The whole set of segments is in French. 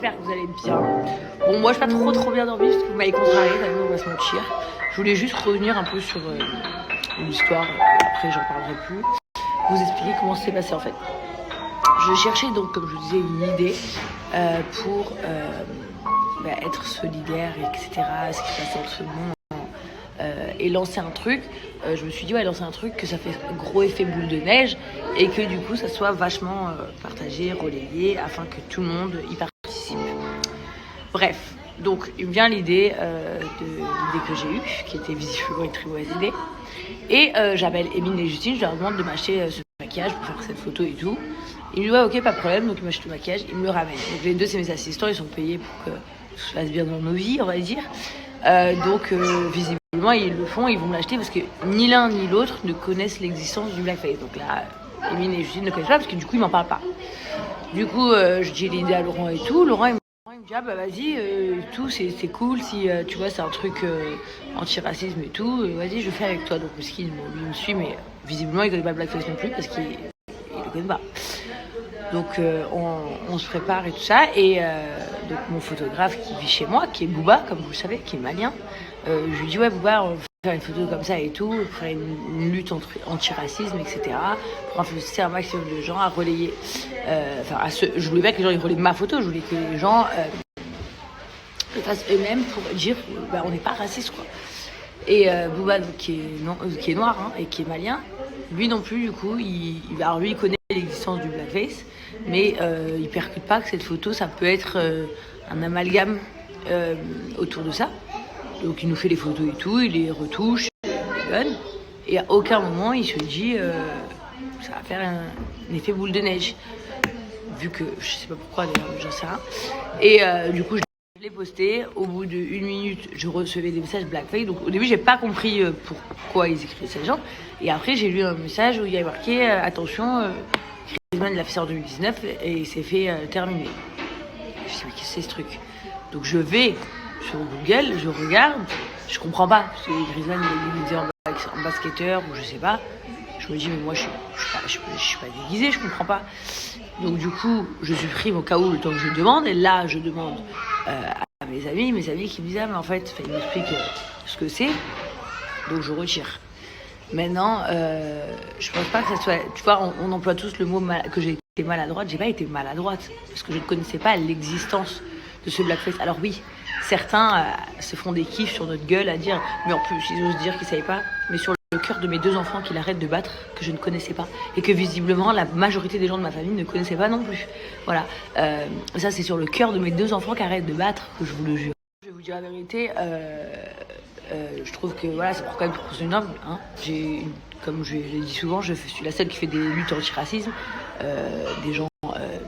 J'espère que vous allez bien. Bon, moi, je suis pas trop bien dormi parce que vous m'avez contrarié, on va se mentir. Je voulais juste revenir un peu sur l'histoire, après j'en parlerai plus. Vous expliquer comment ça s'est passé en fait. Je cherchais donc, comme je vous disais, une idée pour être solidaire, etc. Ce qui se passe dans ce monde. Et lancer un truc, je me suis dit lancer un truc que ça fait un gros effet boule de neige et que du coup ça soit vachement partagé, relayé afin que tout le monde y participe. Bref, donc il me vient l'idée que j'ai eue, qui était visiblement une très mauvaise idée. Et j'appelle Émile et Justine, je leur demande de m'acheter ce maquillage pour faire cette photo et tout. Ils me disent ok, pas de problème, donc ils m'achètent le maquillage, ils me le ramènent. Donc les deux c'est mes assistants, ils sont payés pour que tout se passe bien dans nos vies, on va dire. Donc visiblement ils le font, ils vont me l'acheter parce que ni l'un ni l'autre ne connaissent l'existence du blackface. Donc là, Émile et Justine ne connaissent pas parce que du coup ils m'en parlent pas. Du coup je dis l'idée à Laurent et tout. Laurent il me dit vas-y, tout c'est cool si tu vois c'est un truc anti-racisme et tout, vas-y je fais avec toi. Donc parce qu'il me suit mais visiblement il connaît pas le blackface non plus parce qu'il le connaît pas. Donc on se prépare et tout ça et donc mon photographe qui vit chez moi, qui est Booba comme vous le savez, qui est malien, je lui dis Booba, on va faire une photo comme ça et tout, pour faire une lutte anti-racisme, etc. Pour influencer un maximum de gens à relayer. Je voulais pas que les gens ils relaient ma photo, je voulais que les gens le fassent eux-mêmes pour dire on n'est pas raciste quoi. Et Booba donc, qui est noir hein, et qui est malien, lui non plus du coup, lui il connaît l'existence du blackface, mais il percute pas que cette photo ça peut être un amalgame autour de ça. Donc il nous fait les photos et tout, il les retouche, il les donne, et à aucun moment il se dit ça va faire un effet boule de neige, vu que je sais pas pourquoi d'ailleurs, j'en sais rien. Et du coup je l'ai posté, au bout d'1 minute je recevais des messages blackface, donc au début j'ai pas compris pourquoi ils écrivaient ces gens, et après j'ai lu un message où il y avait marqué attention, Griezmann l'a fait ça en 2019 et il s'est fait terminer. Je me dis mais qu'est-ce que c'est ce truc? Donc je vais sur Google, je regarde, je comprends pas, parce que Griezmann il était en basketteur ou je sais pas. Je me dis mais moi je suis pas déguisée, je comprends pas. Donc du coup je supprime au cas où le temps que je demande, et là je demande à mes amis qui me disent mais en fait ils m'expliquent ce que c'est, donc je retire. Maintenant je pense pas que ça soit, tu vois on emploie tous le mot que j'ai été maladroite, j'ai pas été maladroite parce que je ne connaissais pas l'existence de ce blackface. Alors oui, certains se font des kiffs sur notre gueule à dire, mais en plus ils osent dire qu'ils savaient pas, mais sur le cœur de mes 2 enfants qu'ils arrêtent de battre, que je ne connaissais pas, et que visiblement la majorité des gens de ma famille ne connaissaient pas non plus. Voilà, ça c'est sur le cœur de mes 2 enfants qui arrêtent de battre, que je vous le jure. Je vais vous dire la vérité, je trouve que voilà, c'est pour quand même proportionnel. Hein. Comme je l'ai dit souvent, je suis la seule qui fait des luttes anti-racisme, des gens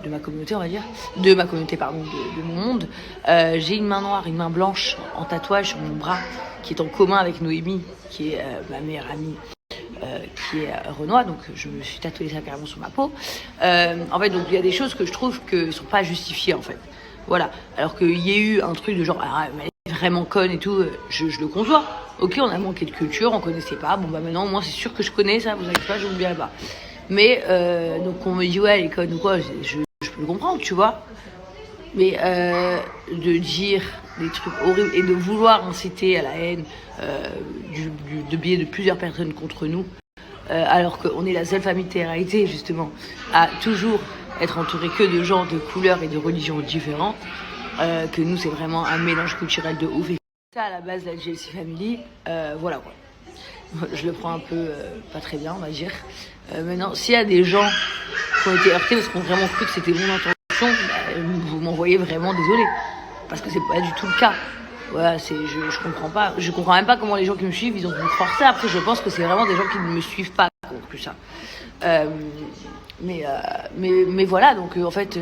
de ma communauté, on va dire, de mon monde. J'ai une main noire, une main blanche en tatouage sur mon bras, qui est en commun avec Noémie, qui est ma meilleure amie, qui est renois, donc je me suis tatouée ça carrément sur ma peau. En fait, donc il y a des choses que je trouve que sont pas justifiées en fait. Voilà, alors qu'il y ait eu un truc de genre elle est vraiment conne et tout, je le conçois. Ok, on a manqué de culture, on connaissait pas. Bon maintenant, moi c'est sûr que je connais ça, vous inquiétez pas, je n'oublierai pas. Mais donc on me dit elle est conne ou quoi, je peux le comprendre, tu vois. Mais de dire des trucs horribles et de vouloir inciter à la haine de biais de plusieurs personnes contre nous, alors qu'on est la seule famille de télé-réalité justement à toujours être entouré que de gens de couleurs et de religions différentes, que nous c'est vraiment un mélange culturel de ouf. Et ça à la base de la GLC Family, voilà quoi. Je le prends un peu pas très bien on va dire. Maintenant s'il y a des gens qui ont été heurtés parce qu'on a vraiment cru que c'était mon intention, vous m'envoyez vraiment désolé, parce que c'est pas du tout le cas. Voilà, je comprends pas, je comprends même pas comment les gens qui me suivent ils ont pu croire ça. Après je pense que c'est vraiment des gens qui ne me suivent pas qui ont cru ça. Mais voilà, donc en fait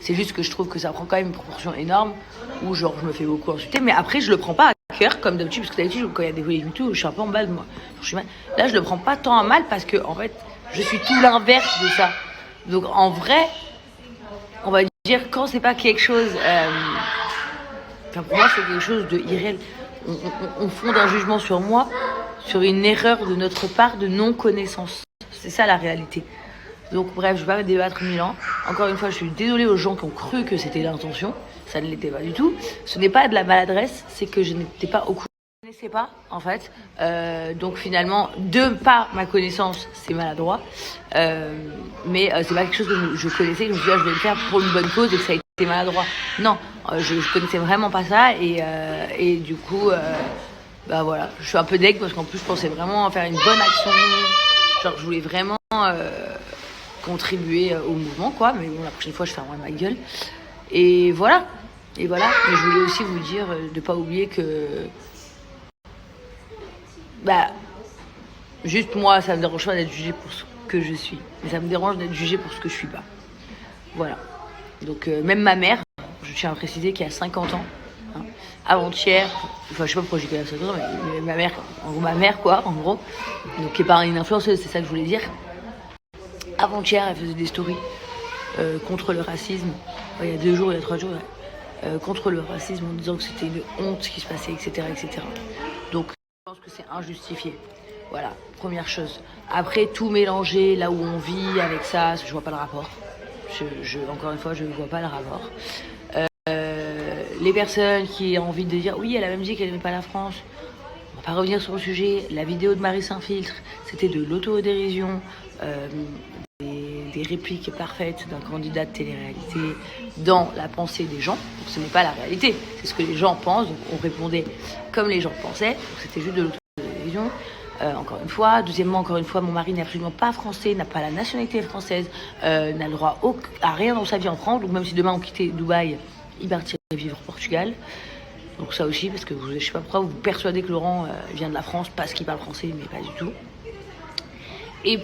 c'est juste que je trouve que ça prend quand même une proportion énorme où genre je me fais beaucoup insulter, mais après je le prends pas à cœur comme d'habitude, parce que d'habitude quand il y a des polémiques et tout je suis un peu en balle moi, je suis mal. Là je le prends pas tant à mal parce que en fait je suis tout l'inverse de ça. Donc en vrai on va dire quand c'est pas quelque chose pour moi c'est quelque chose de irréel, on fonde un jugement sur moi sur une erreur de notre part de non connaissance. C'est ça la réalité. Donc bref, je vais pas débattre 1000 ans. Encore une fois, je suis désolée aux gens qui ont cru que c'était l'intention. Ça ne l'était pas du tout. Ce n'est pas de la maladresse, c'est que je n'étais pas au courant. Je ne connaissais pas, en fait. Donc finalement, de par ma connaissance, c'est maladroit. Mais c'est pas quelque chose que je connaissais, que je me suis dit, je vais le faire pour une bonne cause et que ça a été maladroit. Non, je connaissais vraiment pas ça. Et du coup, bah voilà, je suis un peu deg parce qu'en plus, je pensais vraiment faire une bonne action. Genre, je voulais vraiment contribuer au mouvement, quoi. Mais bon, la prochaine fois, je fermerai ma gueule. Et voilà. Mais je voulais aussi vous dire de pas oublier que... Bah, juste moi, ça me dérange pas d'être jugée pour ce que je suis. Mais ça me dérange d'être jugée pour ce que je suis pas. Voilà. Donc, même ma mère, je tiens à préciser qu'il y a 50 ans, hein, avant-hier, enfin, je sais pas pourquoi j'ai qu'à 50 ans, mais ma mère, quoi, en gros, donc qui est pas une influenceuse, c'est ça que je voulais dire. Avant-hier, elle faisait des stories contre le racisme. Il y a 2 jours, il y a 3 jours, contre le racisme en disant que c'était une honte ce qui se passait, etc., etc. Donc, je pense que c'est injustifié. Voilà, première chose. Après, tout mélanger là où on vit avec ça, je vois pas le rapport. Encore une fois, je ne vois pas le rapport. Les personnes qui ont envie de dire oui, elle a même dit qu'elle n'aimait pas la France. On va pas revenir sur le sujet. La vidéo de Marie Saint-Filtre, c'était de l'autodérision. Des répliques parfaites d'un candidat de télé-réalité dans la pensée des gens. Donc ce n'est pas la réalité, c'est ce que les gens pensent. Donc on répondait comme les gens pensaient. Donc c'était juste de l'autodérision. Encore une fois. Deuxièmement, encore une fois, mon mari n'est absolument pas français, n'a pas la nationalité française, n'a le droit à rien dans sa vie en France. Donc même si demain on quittait Dubaï, il partirait vivre au Portugal. Donc ça aussi, parce que je sais pas pourquoi vous persuadez que Laurent vient de la France parce qu'il parle français, mais pas du tout. Et